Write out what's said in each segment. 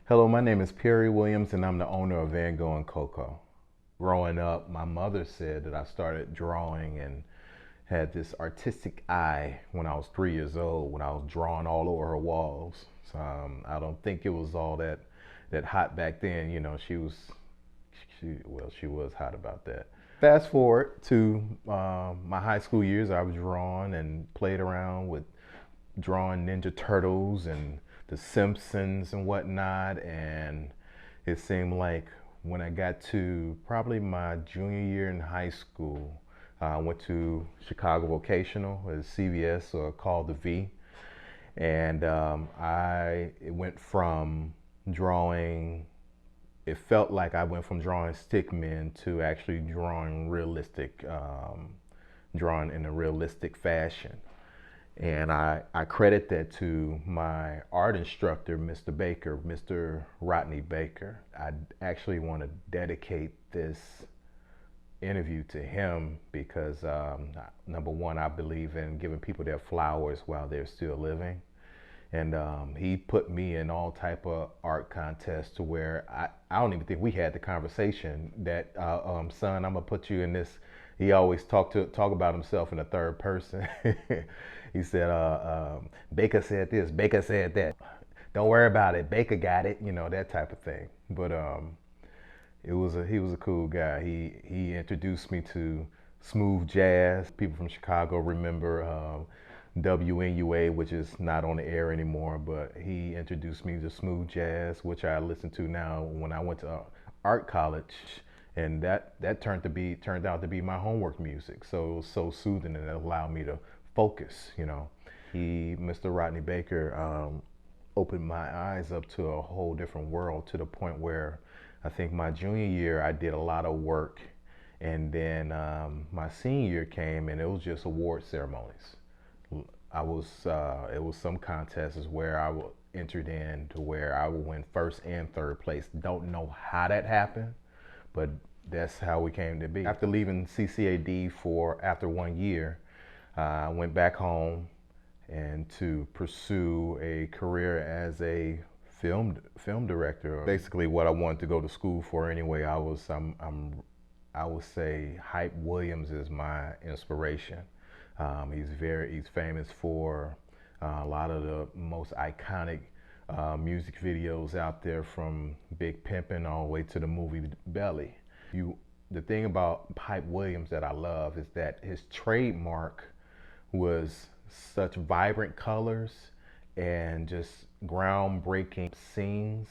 Hello, my name is Perry Williams, and I'm the owner of VanGogh and Coco. Growing up, my mother said that I started drawing and had this artistic eye when I was 3 years old, when I was drawing all over her walls. So, I don't think it was all that hot back then. You know, she was hot about that. Fast forward to my high school years, I was drawing and played around with drawing Ninja Turtles and The Simpsons and whatnot. And it seemed like when I got to probably my junior year in high school, I went to Chicago Vocational, as CVS or called the V, and I it went from drawing. It felt like I went from drawing stick men to actually drawing realistic, drawing in a realistic fashion. And I credit that to my art instructor, Mr. Baker, Mr. Rodney Baker. I actually want to dedicate this interview to him because number one, I believe in giving people their flowers while they're still living. And he put me in all type of art contests to where I don't even think we had the conversation that son, I'm gonna put you in this. He always talk about himself in the third person. He said Baker said this, Baker said that, don't worry about it, Baker got it, you know, that type of thing. But he was a cool guy. He introduced me to smooth jazz. People from Chicago remember WNUA, which is not on the air anymore, but he introduced me to smooth jazz, which I listen to now when I went to art college, and that turned out to be my homework music. So it was so soothing and it allowed me to focus. You know, Mr. Rodney Baker, opened my eyes up to a whole different world to the point where I think my junior year I did a lot of work, and then my senior year came and it was just award ceremonies. It was some contests where entered in to where I would win first and third place. Don't know how that happened, but that's how we came to be. After leaving CCAD after 1 year, I went back home and to pursue a career as a film director. Basically, what I wanted to go to school for anyway. I would say Hype Williams is my inspiration. He's famous for a lot of the most iconic music videos out there, from Big Pimpin' all the way to the movie Belly. The thing about Hype Williams that I love is that his trademark was such vibrant colors and just groundbreaking scenes,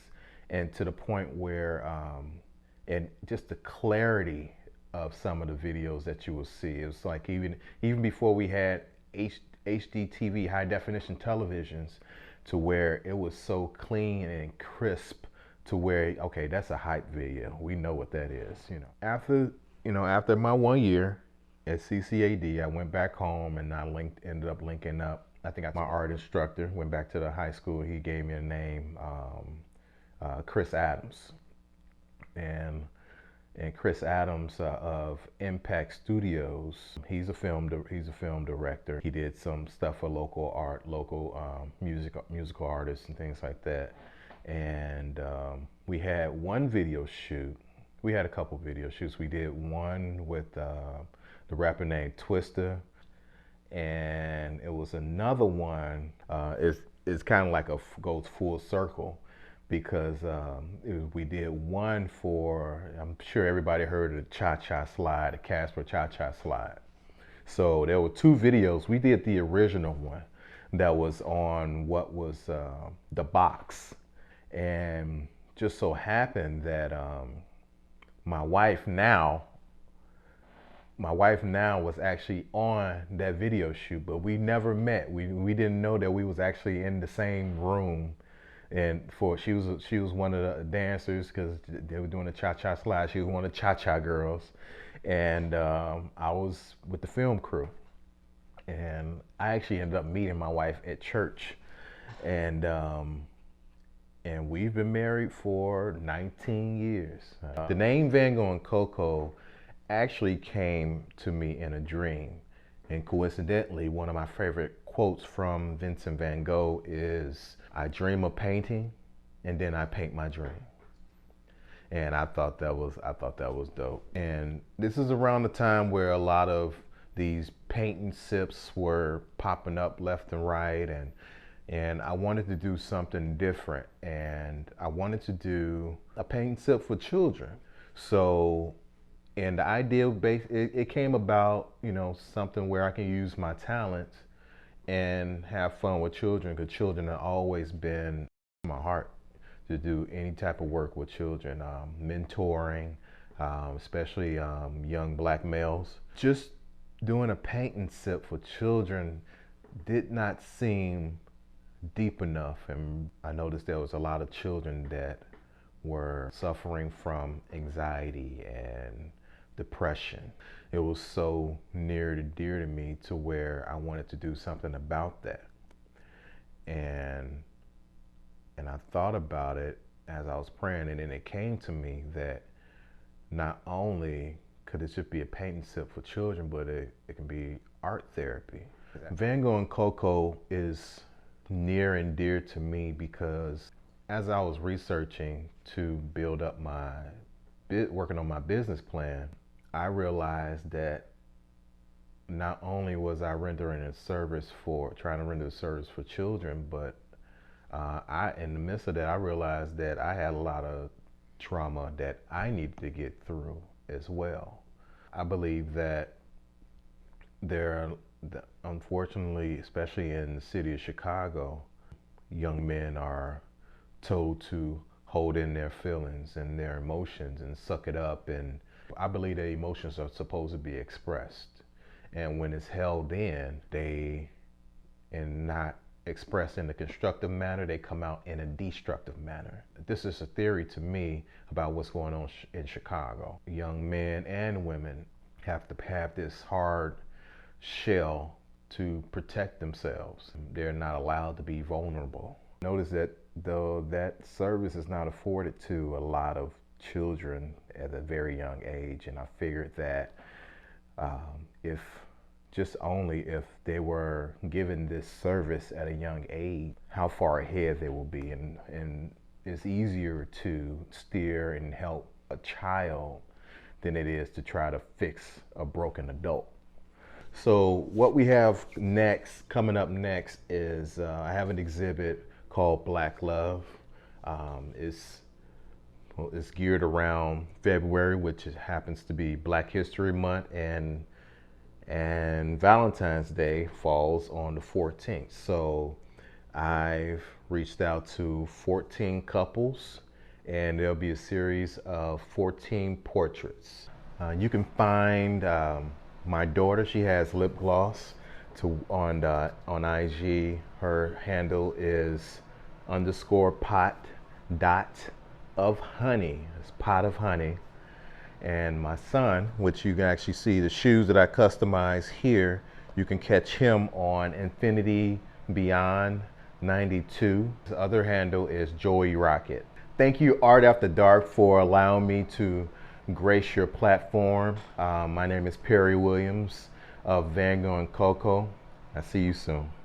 and to the point where and just the clarity of some of the videos that you will see. It was like even before we had HD TV, high definition televisions, to where it was so clean and crisp to where, okay, that's a hype video. We know what that is. After my 1 year at CCAD, I went back home and ended up linking up. I think my art instructor went back to the high school. He gave me a name, Chris Adams, and Chris Adams of Impact Studios. He's a film director. He did some stuff for local musical artists and things like that. And we had one video shoot. We had a couple video shoots. We did one with the rapper named Twista, and it was another one. It's kind of like goes full circle, because we did one for, I'm sure everybody heard of the Cha-Cha Slide, the Casper Cha-Cha Slide. So there were two videos. We did the original one that was on what was the box, and just so happened that my wife now was actually on that video shoot, but we never met. We didn't know that we was actually in the same room. And she was one of the dancers, because they were doing the Cha-Cha Slide. She was one of the Cha-Cha girls, and I was with the film crew. And I actually ended up meeting my wife at church, and we've been married for 19 years. The name VanGogh and Coco actually came to me in a dream, and coincidentally, one of my favorite quotes from Vincent van Gogh is, "I dream of painting, and then I paint my dream. And I thought that was dope. And this is around the time where a lot of these paint and sips were popping up left and right, and I wanted to do something different, and I wanted to do a paint and sip for children. So, and the idea it came about, something where I can use my talents and have fun with children, because children have always been in my heart to do any type of work with children, mentoring, especially young black males. Just doing a paint and sip for children did not seem deep enough, and I noticed there was a lot of children that were suffering from anxiety and depression. It was so near to dear to me to where I wanted to do something about that. And I thought about it as I was praying, and then it came to me that not only could it just be a paint and sip for children, but it can be art therapy. Van Gogh and Coco is near and dear to me because as I was researching to build up working on my business plan, I realized that not only was I trying to render a service for children, but in the midst of that, I realized that I had a lot of trauma that I needed to get through as well. I believe that unfortunately, especially in the city of Chicago, young men are told to hold in their feelings and their emotions and suck it up. And I believe that emotions are supposed to be expressed. And when it's held in, and not expressed in a constructive manner, they come out in a destructive manner. This is a theory to me about what's going on in Chicago. Young men and women have to have this hard shell to protect themselves. They're not allowed to be vulnerable. Notice that though that service is not afforded to a lot of children at a very young age, and I figured that if they were given this service at a young age, how far ahead they will be, and it's easier to steer and help a child than it is to try to fix a broken adult. So what we have coming up next is I have an exhibit called Black Love. It's geared around February, which happens to be Black History Month, and Valentine's Day falls on the 14th. So I've reached out to 14 couples, and there'll be a series of 14 portraits. You can find my daughter. She has lip gloss on IG. Her handle is _pot.of_honey. It's pot of honey. And my son, which you can actually see the shoes that I customize here, you can catch him on Infinity Beyond 92. The other handle is Joey Rocket. Thank you, Art After Dark, for allowing me to grace your platform. My name is Perry Williams of VanGogh and Coco. I'll see you soon.